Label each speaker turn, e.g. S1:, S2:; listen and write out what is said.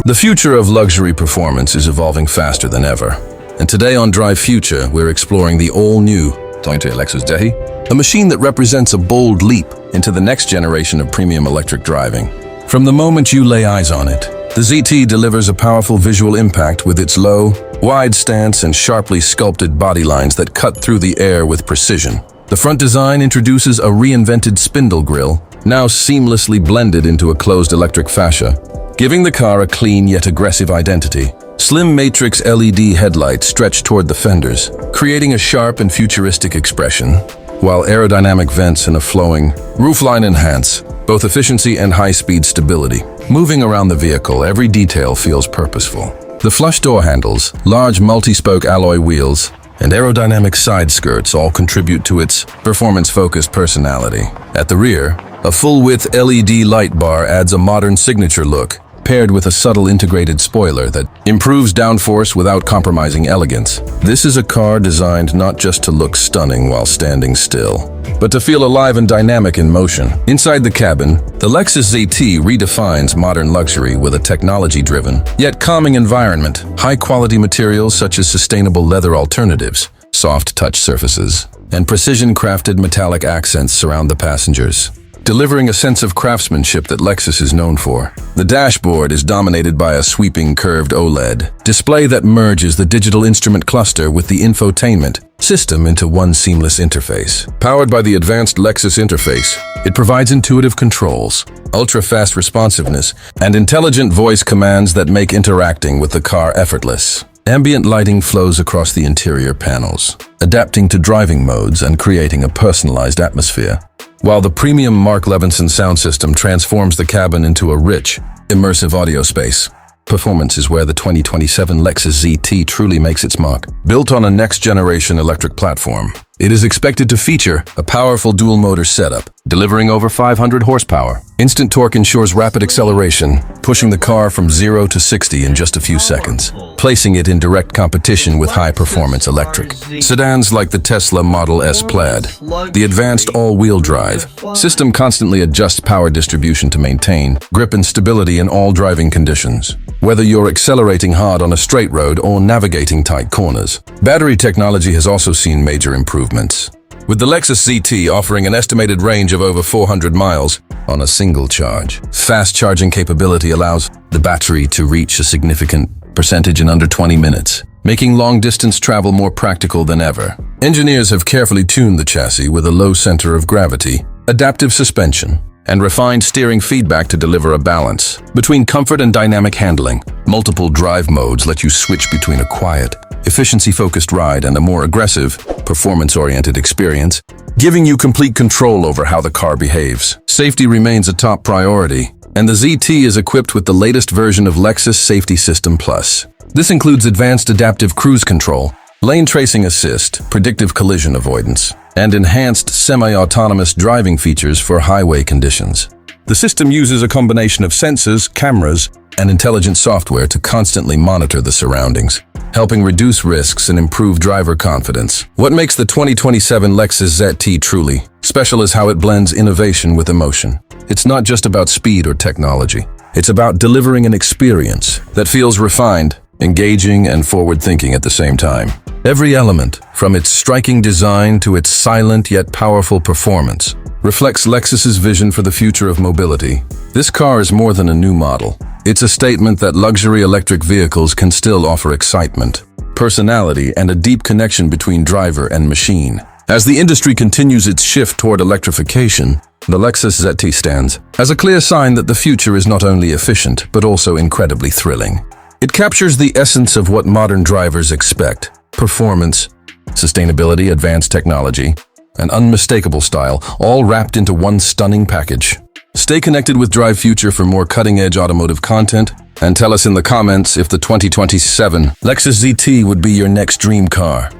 S1: The future of luxury performance is evolving faster than ever. And today on Drive Future, we're exploring the all-new Lexus TZ, a machine that represents a bold leap into the next generation of premium electric driving. From the moment you lay eyes on it, the ZT delivers a powerful visual impact with its low, wide stance and sharply sculpted body lines that cut through the air with precision. The front design introduces a reinvented spindle grille, now seamlessly blended into a closed electric fascia, giving the car a clean yet aggressive identity. Slim matrix LED headlights stretch toward the fenders, creating a sharp and futuristic expression, while aerodynamic vents and a flowing roofline enhance both efficiency and high-speed stability. Moving around the vehicle, every detail feels purposeful. The flush door handles, large multi-spoke alloy wheels, and aerodynamic side skirts all contribute to its performance-focused personality. At the rear, a full-width LED light bar adds a modern signature look, paired with a subtle integrated spoiler that improves downforce without compromising elegance. This is a car designed not just to look stunning while standing still, but to feel alive and dynamic in motion. Inside the cabin, the Lexus ZT redefines modern luxury with a technology-driven, yet calming environment. High-quality materials such as sustainable leather alternatives, soft touch surfaces, and precision-crafted metallic accents surround the passengers, delivering a sense of craftsmanship that Lexus is known for. The dashboard is dominated by a sweeping curved OLED display that merges the digital instrument cluster with the infotainment system into one seamless interface. Powered by the advanced Lexus interface, it provides intuitive controls, ultra-fast responsiveness, and intelligent voice commands that make interacting with the car effortless. Ambient lighting flows across the interior panels, adapting to driving modes and creating a personalized atmosphere, while the premium Mark Levinson sound system transforms the cabin into a rich, immersive audio space. Performance is where the 2027 Lexus ZT truly makes its mark. Built on a next-generation electric platform, it is expected to feature a powerful dual-motor setup, delivering over 500 horsepower. Instant torque ensures rapid acceleration, pushing the car from 0 to 60 in just a few seconds, placing it in direct competition with high-performance electric sedans like the Tesla Model S Plaid. The advanced all-wheel drive system constantly adjusts power distribution to maintain grip and stability in all driving conditions, whether you're accelerating hard on a straight road or navigating tight corners. Battery technology has also seen major improvements, with the Lexus ZT offering an estimated range of over 400 miles on a single charge. Fast charging capability allows the battery to reach a significant percentage in under 20 minutes, making long-distance travel more practical than ever. Engineers have carefully tuned the chassis with a low center of gravity, adaptive suspension, and refined steering feedback to deliver a balance between comfort and dynamic handling. Multiple drive modes let you switch between a quiet, efficiency-focused ride and a more aggressive, performance-oriented experience, giving you complete control over how the car behaves. Safety remains a top priority, and the ZT is equipped with the latest version of Lexus Safety System Plus. This includes advanced adaptive cruise control, lane tracing assist, predictive collision avoidance, and enhanced semi-autonomous driving features for highway conditions. The system uses a combination of sensors, cameras, and intelligent software to constantly monitor the surroundings, helping reduce risks and improve driver confidence. What makes the 2027 Lexus ZT truly special is how it blends innovation with emotion. It's not just about speed or technology. It's about delivering an experience that feels refined, engaging, and forward-thinking at the same time. Every element, from its striking design to its silent yet powerful performance, reflects Lexus's vision for the future of mobility. This car is more than a new model. It's a statement that luxury electric vehicles can still offer excitement, personality, and a deep connection between driver and machine. As the industry continues its shift toward electrification, the Lexus ZT stands as a clear sign that the future is not only efficient, but also incredibly thrilling. It captures the essence of what modern drivers expect: performance, sustainability, advanced technology, and unmistakable style, all wrapped into one stunning package. Stay connected with Drive Future for more cutting-edge automotive content, and tell us in the comments if the 2027 Lexus ZT would be your next dream car.